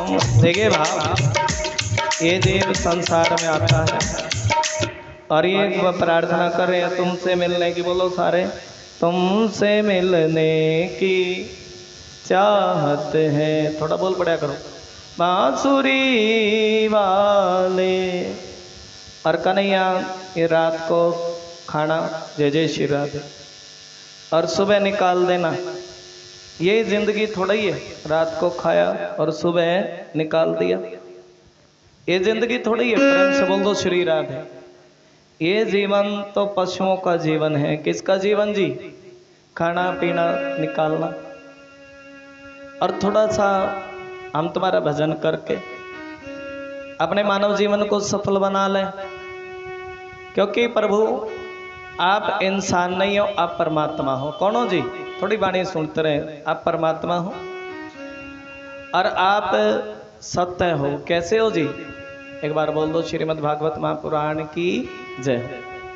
देखिए भाव, ये देव संसार में आता है और ये प्रार्थना कर रहे हैं तुमसे मिलने की। बोलो सारे, तुमसे मिलने की चाहत है। थोड़ा बोल पड़ा करो। बांसुरी वाले और कन्हैया ये रात को खाना जय जय श्री राधे और सुबह निकाल देना। ये जिंदगी थोड़ा ही है, रात को खाया और सुबह निकाल दिया। ये जिंदगी थोड़ी है। प्रेम से बोल दो श्री राधे। ये जीवन तो पशुओं का जीवन है। किसका जीवन जी? खाना पीना निकालना। और थोड़ा सा हम तुम्हारा भजन करके अपने मानव जीवन को सफल बना लें, क्योंकि प्रभु आप इंसान नहीं हो, आप परमात्मा हो। कौन हो जी? थोड़ी वाणी सुनते रहे। आप परमात्मा हो और आप सत्य हो। कैसे हो जी? एक बार बोल दो श्रीमद् भागवत महापुराण की जय।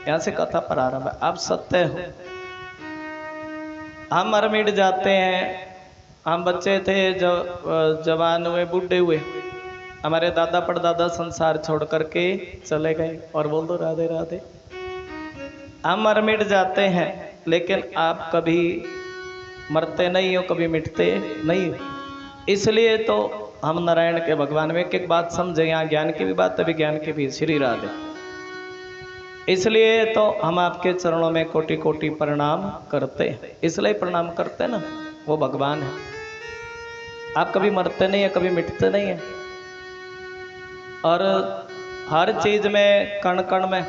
यहां से कथा प्रारंभ है। आप सत्य हो। हम मर मिट जाते हैं। हम बच्चे थे, जवान हुए, बूढ़े हुए, हमारे दादा परदादा संसार छोड़ करके चले गए। और बोल दो राधे राधे। हम मर मिट जाते हैं, लेकिन आप कभी मरते नहीं हो, कभी मिटते नहीं हो। इसलिए तो हम नारायण के भगवान में एक बात समझे, यहाँ ज्ञान की भी बात है, विज्ञान की भी। श्री राधे। इसलिए तो हम आपके चरणों में कोटि कोटि प्रणाम करते हैं। इसलिए प्रणाम करते हैं ना, वो भगवान है। आप कभी मरते नहीं है, कभी मिटते नहीं है। और हर चीज में, कण कण में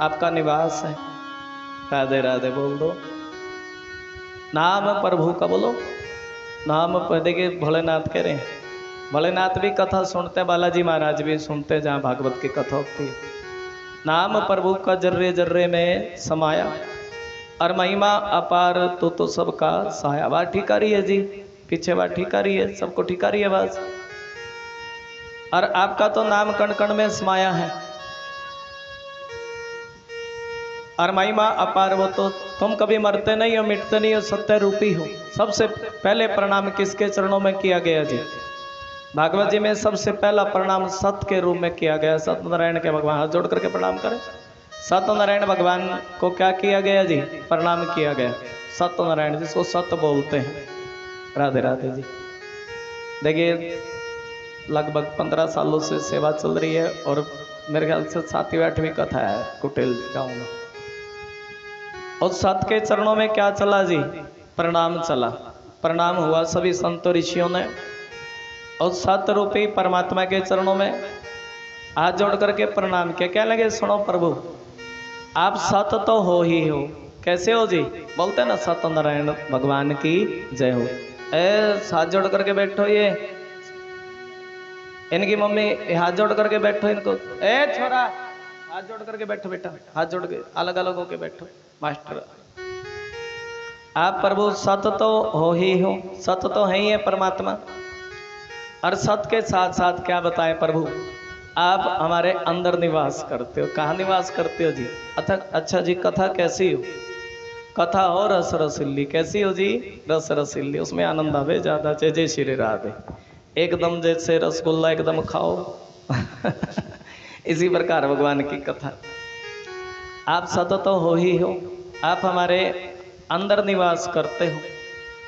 आपका निवास है। राधे राधे बोल दो। नाम प्रभु का बोलो। नाम पर देखिए भोलेनाथ कह रहे हैं। भोलेनाथ भी कथा सुनते, बालाजी महाराज भी सुनते जहाँ भागवत की कथा होती है। नाम प्रभु का जर्रे जर्रे में समाया और महिमा अपार तो सबका सहाया। बात ठीक आ रही है जी? पीछे बात ठीक आ रही है? सबको ठीक आ रही है बात? और आपका तो नाम कण कण में समाया है और महिमा अपार। वो तो तुम कभी मरते नहीं हो, मिटते नहीं हो, सत्य रूपी हो। सबसे पहले प्रणाम किसके चरणों में किया गया जी? भागवत जी में सबसे पहला प्रणाम सत्य के रूप में किया गया। सत्यनारायण के भगवान, हाथ जोड़ करके प्रणाम करें। सत्यनारायण भगवान को क्या किया गया जी? प्रणाम किया गया। सत्यनारायण जिसको सत्य बोलते हैं। राधे राधे जी। देखिए लगभग 15 सालों से सेवा चल रही है और मेरे ख्याल से 7वीं 8वीं कथा है कुटेल गाँव में। और सत्य के चरणों में क्या चला जी? प्रणाम चला। प्रणाम हुआ सभी संतों ऋषियों ने और सत्य रूपी परमात्मा के चरणों में हाथ जोड़ करके प्रणाम किया। क्या लगे? सुनो प्रभु, आप सत्य तो हो ही हो। कैसे हो जी? बोलते ना सत्यनारायण भगवान की जय हो। हाथ जोड़ करके बैठो। ये इनकी मम्मी हाथ जोड़ करके बैठो। इनको छोरा हाथ जोड़ करके बैठो बेटा। हाथ जोड़ के अलग अलग होके बैठो। मास्टर आप प्रभु सत्य तो हो ही हो। सत्य तो है ही है परमात्मा। और सत्य के साथ साथ क्या बताएं प्रभु, आप हमारे अंदर निवास करते हो। कहाँ निवास करते हो जी? अच्छा जी, कथा कैसी हो? कथा हो रस रसिल्ली। कैसी हो जी? रस रसिल्ली। उसमें आनंद आवे ज्यादा। जय जय श्री राधे। एकदम जैसे रसगुल्ला एकदम खाओ इसी प्रकार भगवान की कथा। आप सत्य तो हो ही हो। आप हमारे अंदर निवास करते हो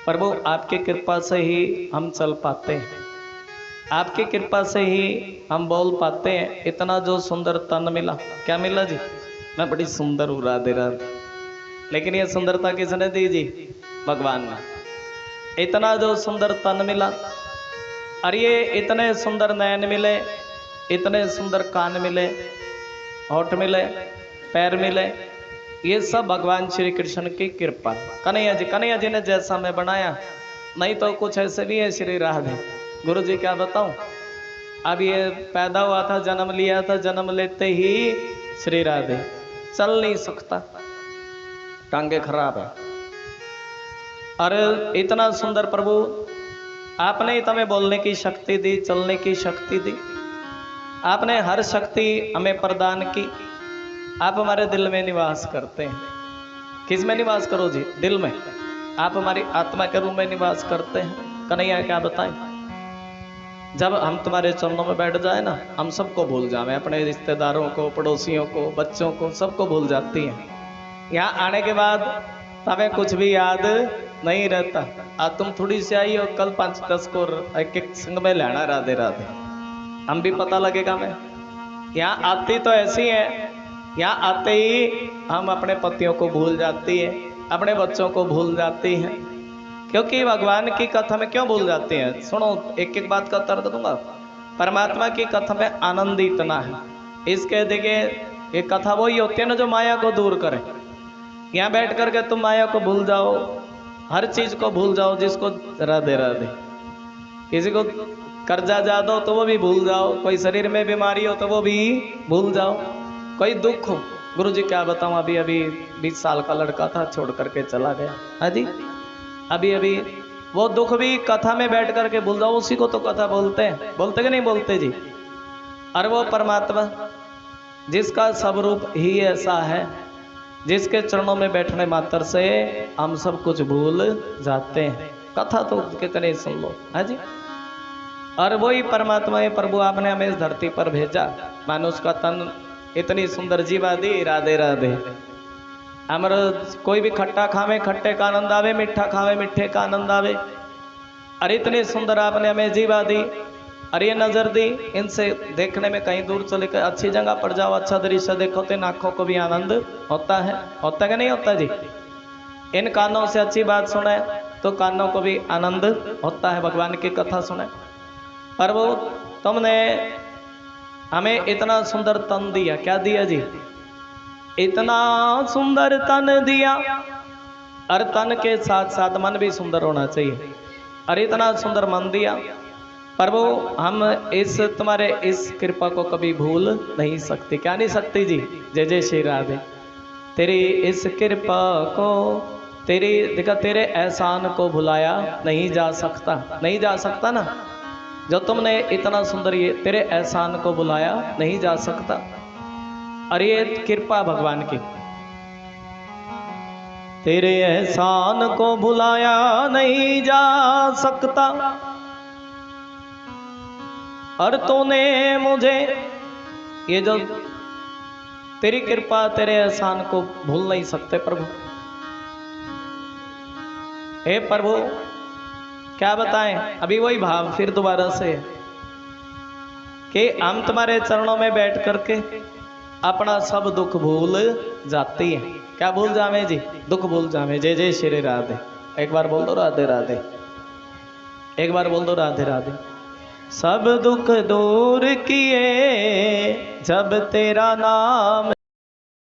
प्रभु। आपकी कृपा से ही हम चल पाते हैं, आपकी कृपा से ही हम बोल पाते हैं। इतना जो सुंदर तन मिला। क्या मिला जी? मैं बड़ी सुंदर हूँ। राधे राधे। लेकिन ये सुंदरता किसने दी जी? भगवान ने। इतना जो सुंदर तन मिला और ये इतने सुंदर नयन मिले, इतने सुंदर कान मिले, होठ मिले, पैर मिले। ये सब भगवान श्री कृष्ण की कृपा। कन्हैया जी ने जैसा मैं बनाया, नहीं तो कुछ ऐसे भी है। श्री राधे। गुरु जी क्या बताऊं, अब ये पैदा हुआ था, जन्म लिया था, जन्म लेते ही श्री राधे चल नहीं सकता, टांगे खराब है। और इतना सुंदर प्रभु आपने ही हमें बोलने की शक्ति दी, चलने की शक्ति दी। आपने हर शक्ति हमें प्रदान की। आप हमारे दिल में निवास करते हैं। किस में निवास करो जी? दिल में। आप हमारी आत्मा के रूप में निवास करते हैं। कन्हैया क्या बताएं? जब हम तुम्हारे चरणों में बैठ जाए ना, हम सबको भूल जाए, अपने रिश्तेदारों को, पड़ोसियों को, बच्चों को, सबको भूल जाती हैं। यहाँ आने के बाद हमें कुछ भी याद नहीं रहता। आज तुम थोड़ी सी आई हो, कल 5-10 को एक एक संग में लेना राधे राधे, हम भी पता लगेगा। मैं यहाँ आती तो ऐसी है, यहाँ आते ही हम अपने पतियों को भूल जाती है, अपने बच्चों को भूल जाती हैं। क्योंकि भगवान की कथा में क्यों भूल जाते हैं? सुनो, एक एक बात का तर्क दूंगा। परमात्मा की कथा में आनंद इतना है, इसके देखिए ये कथा वही होती है ना जो माया को दूर करे। यहाँ बैठ करके तुम माया को भूल जाओ, हर चीज को भूल जाओ, जिसको राधे राधे, किसी को कर्जा ज्यादा हो तो वो भी भूल जाओ, कोई शरीर में बीमारी हो तो वो भी भूल जाओ, कोई दुख हो। गुरु जी क्या बताऊं, अभी अभी 20 साल का लड़का था, छोड़ करके चला गया। हाँ जी, अभी अभी वो दुख भी कथा में बैठ करके भूल जाओ, उसी को तो कथा बोलते हैं। बोलते कि नहीं बोलते जी? और वो परमात्मा जिसका स्वरूप ही ऐसा है, जिसके चरणों में बैठने मात्र से हम सब कुछ भूल जाते हैं। कथा तो कितने सुन लो। हाँ जी, और वही परमात्मा है। प्रभु आपने हमें इस धरती पर भेजा, मानुष का तन इतनी सुंदर जीवा दी, राधे राधे। अमर कोई भी खट्टा खावे खट्टे का आनंद आवे, मीठा खावे मीठे का आनंद आवे। अरे इतनी सुंदर आपने हमें जीवा दी, अरे ये नजर दी, इनसे देखने में कहीं दूर चले कर अच्छी जगह पर जाओ, अच्छा दृश्य देखो तो इन आंखों को भी आनंद होता है। होता कि नहीं होता जी? इन कानों से अच्छी बात सुने तो कानों को भी आनंद होता है, भगवान की कथा सुने। पर वो तुमने हमें इतना सुंदर तन दिया, क्या दिया जी? इतना सुंदर तन दिया, और तन के साथ साथ मन भी सुंदर होना चाहिए। और इतना सुंदर मन दिया प्रभु, हम इस तुम्हारे इस कृपा को कभी भूल नहीं सकते। क्या नहीं सकती जी? जय जय श्री राधे। तेरी इस कृपा को, तेरी देखा, तेरे एहसान को भुलाया नहीं जा सकता। नहीं जा सकता ना, जो तुमने इतना सुंदर, ये तेरे एहसान को भुलाया नहीं जा सकता। और ये कृपा भगवान की, तेरे एहसान को भुलाया नहीं जा सकता, और तूने मुझे, ये जो तेरी कृपा, तेरे एहसान को भूल नहीं सकते प्रभु। हे प्रभु क्या बताएं, अभी वही भाव फिर दोबारा से कि हम तुम्हारे चरणों में बैठ करके अपना सब दुख भूल जाती है। क्या भूल जावे जी? दुख भूल जावे। जय जय श्री राधे। एक बार बोल दो राधे राधे, एक बार बोल दो राधे राधे। सब दुख दूर किए जब तेरा नाम